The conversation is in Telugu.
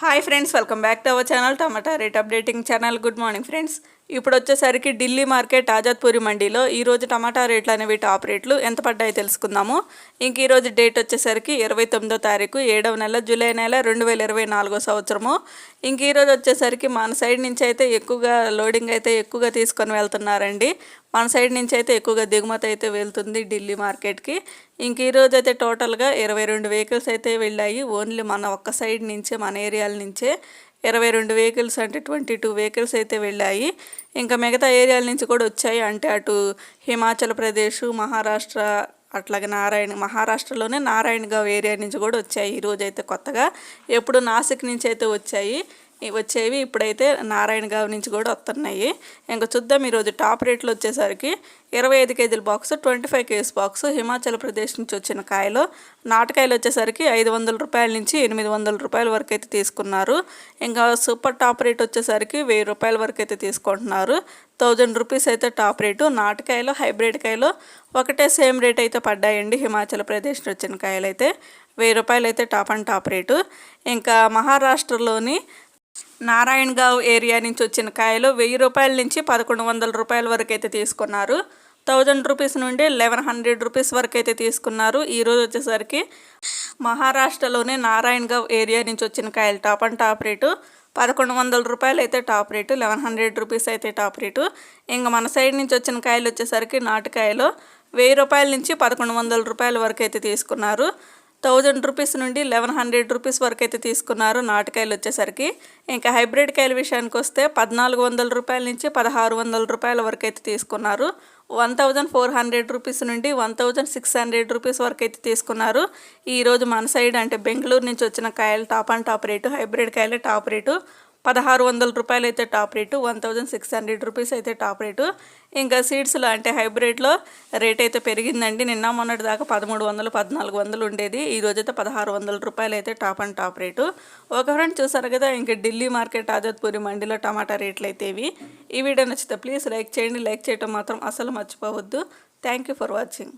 Hi friends, welcome back to our channel tomato rate updating channel. Good morning friends. ఇప్పుడు వచ్చేసరికి ఢిల్లీ మార్కెట్ ఆజాద్పూరి మండీలో ఈరోజు టమాటా రేట్లు అనేవి టాప్ రేట్లు ఎంత పడ్డాయో తెలుసుకుందాము. ఇంక ఈరోజు డేట్ వచ్చేసరికి 29వ తారీఖు 7వ నెల జూలై నెల 2024 సంవత్సరము. ఇంక ఈరోజు వచ్చేసరికి మన సైడ్ నుంచి అయితే ఎక్కువగా లోడింగ్ అయితే ఎక్కువగా తీసుకొని వెళ్తున్నారండి. మన సైడ్ నుంచి అయితే ఎక్కువగా దిగుమతి అయితే వెళ్తుంది ఢిల్లీ మార్కెట్కి. ఇంక ఈరోజు అయితే టోటల్గా 22 వెహికల్స్ అయితే వెళ్ళాయి. ఓన్లీ మన ఒక్క సైడ్ నుంచే, మన ఏరియాల నుంచే 22 వెహికల్స్, అంటే 22 వెహికల్స్ అయితే వెళ్ళాయి. ఇంకా మిగతా ఏరియాల నుంచి కూడా వచ్చాయి, అంటే అటు హిమాచల్ ప్రదేశ్, మహారాష్ట్ర, అట్లాగే మహారాష్ట్రలోనే నారాయణగావ్ ఏరియా నుంచి కూడా వచ్చాయి ఈరోజు అయితే కొత్తగా. ఎప్పుడు నాసిక్ నుంచి అయితే వచ్చేవి ఇప్పుడైతే నారాయణగావ్ నుంచి కూడా వస్తున్నాయి. ఇంకా చూద్దాం. ఈరోజు టాప్ రేట్లు వచ్చేసరికి 25 కేజీల box, 25 kgs box Himachal Pradesh నుంచి వచ్చిన కాయలు. నాటకాయలు వచ్చేసరికి 500 రూపాయల నుంచి 800 రూపాయల వరకు అయితే తీసుకున్నారు. ఇంకా సూపర్ టాప్ రేట్ వచ్చేసరికి 1000 రూపాయల వరకు అయితే తీసుకుంటున్నారు. 1000 రూపీస్ అయితే టాప్ రేటు. నాటకాయలు, హైబ్రిడ్ కాయలు ఒకటే సేమ్ రేట్ అయితే పడ్డాయండి. హిమాచల్ ప్రదేశ్ నుంచి వచ్చిన కాయలు అయితే 1000 రూపాయలు అయితే టాప్ రేటు. ఇంకా మహారాష్ట్రలోని నారాయణగావ్ ఏరియా నుంచి వచ్చిన కాయలు 1000 రూపాయల నుంచి 1100 రూపాయల వరకు అయితే తీసుకున్నారు. 1000 రూపీస్ నుండి 1100 రూపీస్ వరకు అయితే తీసుకున్నారు. ఈరోజు వచ్చేసరికి మహారాష్ట్రలోని నారాయణగావ్ ఏరియా నుంచి వచ్చిన కాయలు టాప్ రేటు 1100 రూపాయలు అయితే టాప్ రేటు, 1100 రూపీస్ అయితే టాప్ రేటు. ఇంకా మన సైడ్ నుంచి వచ్చిన కాయలు వచ్చేసరికి నాటుకాయలు 1000 రూపాయల నుంచి 1100 రూపాయల వరకు అయితే తీసుకున్నారు. 1000 రూపీస్ నుండి 1100 రూపీస్ వరకు అయితే తీసుకున్నారు నాటుకాయలు వచ్చేసరికి. ఇంకా హైబ్రిడ్ కాయల విషయానికి వస్తే 1400 రూపాయల నుంచి 1600 రూపాయల వరకు అయితే తీసుకున్నారు. 1400 రూపీస్ నుండి 1600 రూపీస్ వరకు అయితే తీసుకున్నారు. ఈరోజు మన సైడ్ అంటే బెంగళూరు నుంచి వచ్చిన కాయలు టాప్ రేటు, హైబ్రిడ్ కాయలు టాప్ రేటు 1600 రూపాయలు అయితే టాప్ రేటు, 1600 రూపీస్ అయితే టాప్ రేటు. ఇంకా సీడ్స్లో అంటే హైబ్రిడ్లో రేట్ అయితే పెరిగిందండి. నిన్న మొన్నటి దాకా 1300, 1400 ఉండేది. ఈరోజైతే 1600 రూపాయలు అయితే టాప్ రేటు. ఒక ఫ్రెండ్ చూసారు కదా, ఇంకా ఢిల్లీ మార్కెట్ ఆజాద్పూరి మండీలో టమాటా రేట్లు అయితే ఇవి. ఈ వీడియో నచ్చితే ప్లీజ్ లైక్ చేయండి. లైక్ చేయడం మాత్రం అసలు మర్చిపోవద్దు. Thank you for watching.